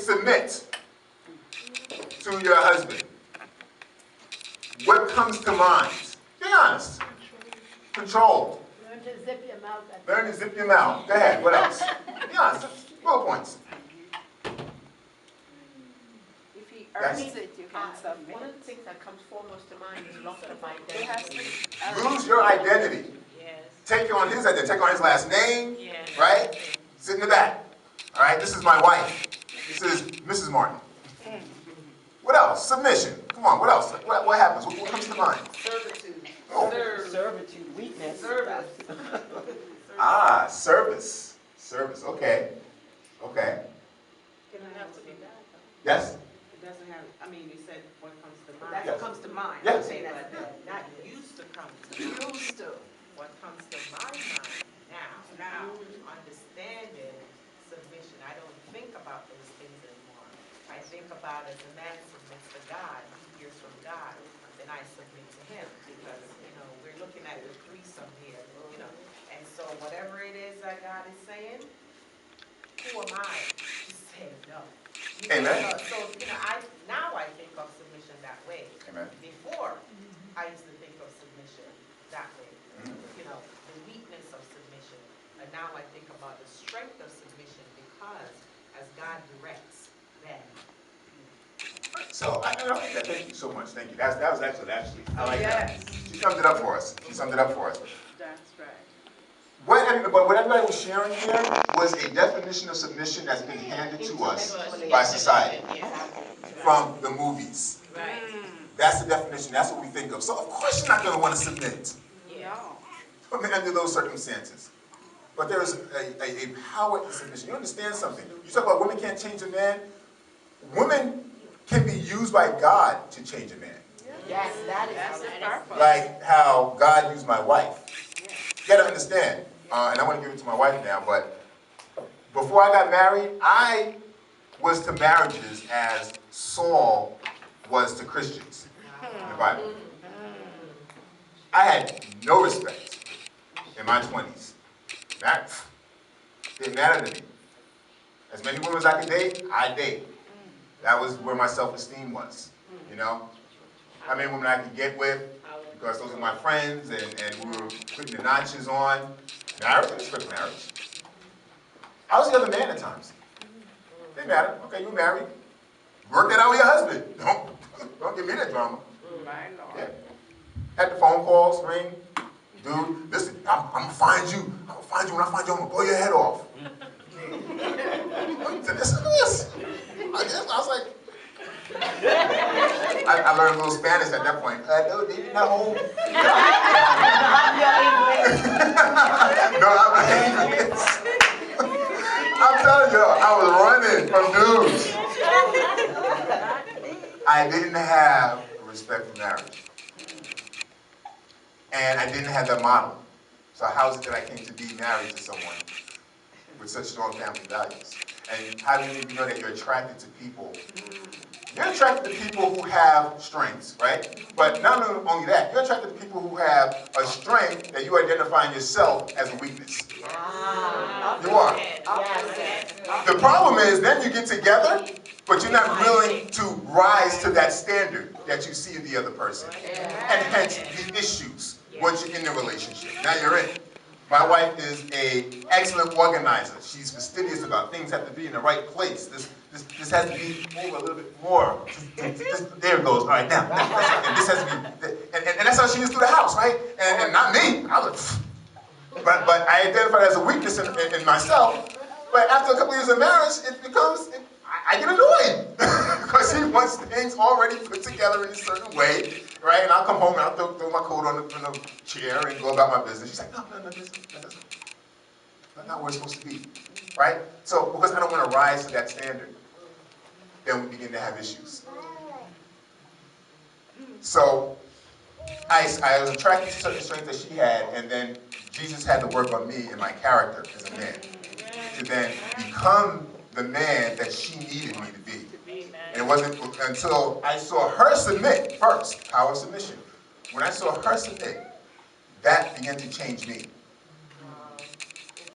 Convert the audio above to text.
submit to your husband, what comes to mind? Be honest. Control. Learn to zip your mouth. Learn to zip your mouth. Go ahead. What else? Be honest. Bullet points. If he That's- earns it, you can submit. One of the things that comes foremost to mind is loss of identity. Lose your identity. Yes. Take on his identity. Take on his last name. Yes. Right? Sit in the back. All right? This is my wife. This is Mrs. Martin. What else? Submission. Come on. What else? What happens? What comes to mind? Servitude. Oh. Servitude, weakness. Service. Ah, service. Service. Okay. Okay. It doesn't have to be bad. Yes? It doesn't have, I mean, you said what comes to mind. That's Yes. what comes to mind. Yes. I'm saying that used to come to mind. Used to. What comes to my mind now, understanding submission. I don't think about those things anymore. I think about as a man submits to God, he hears from God, then I submit to him because, we're looking at the threesome here, And so whatever it is that God is saying, who am I to say no? Amen. So, I think of submission that way. Amen. Before, I used to think of submission that way. Mhm. The weakness of submission. And now I think about the strength of submission because as God directs, then. So, I like that. Thank you so much. Thank you. That was excellent, actually. I like Yes. that. She summed it up for us. She summed it up for us. That's right. What everybody was sharing here was a definition of submission that's been handed to us by society from the movies. Right. That's the definition. That's what we think of. So, of course, you're not going to want to submit No. under those circumstances. But there is a power in submission. You understand something? You talk about women can't change a man. Women can be used by God to change a man. Yes, that is. That's the purpose. Like how God used my wife. You gotta understand, and I want to give it to my wife now, but before I got married, I was to marriages as Saul was to Christians in the Bible. I had no respect in my 20s. That didn't matter to me. As many women as I could date, I date. That was where my self-esteem was, How many women I could get with, because those are my friends, and we were putting the notches on. Marriage, I respect marriage. I was the other man at times. Didn't matter. Okay, you married. Work that out with your husband. Don't give me that drama. My Lord. Yeah. Had the phone calls ring. Dude, listen, I'm gonna find you. I'm gonna find you. When I find you, I'm gonna blow your head off. Listen to this. I was like, I learned a little Spanish at that point. No, they didn't have home. No, I'm English. I'm telling you, I was running from dudes. I didn't have respect for marriage. And I didn't have that model. So how is it that I came to be married to someone with such strong family values? And how do you know that you're attracted to people? You're attracted to people who have strengths, right? But not only that, you're attracted to people who have a strength that you identify in yourself as a weakness. You are. Yes. The problem is then you get together, but you're not willing to rise to that standard that you see in the other person. And hence the issues once you're in the relationship. Now you're in. My wife is an excellent organizer. She's fastidious about things have to be in the right place. This has to be over a little bit more. There it goes. All right, now. And this has to be, and that's how she is through the house, right? And not me. But I identify it as a weakness in myself. But after a couple of years of marriage, I get annoyed because she wants things already put together in a certain way, right? And I'll come home and I'll throw my coat on the chair and go about my business. She's like, no, that's not where it's supposed to be, right? So because I don't want to rise to that standard, then we begin to have issues. So I was attracted to certain strengths that she had, and then Jesus had to work on me and my character as a man to then become the man that she needed me to be. And it wasn't until I saw her submit first, power of submission. When I saw her submit, that began to change me.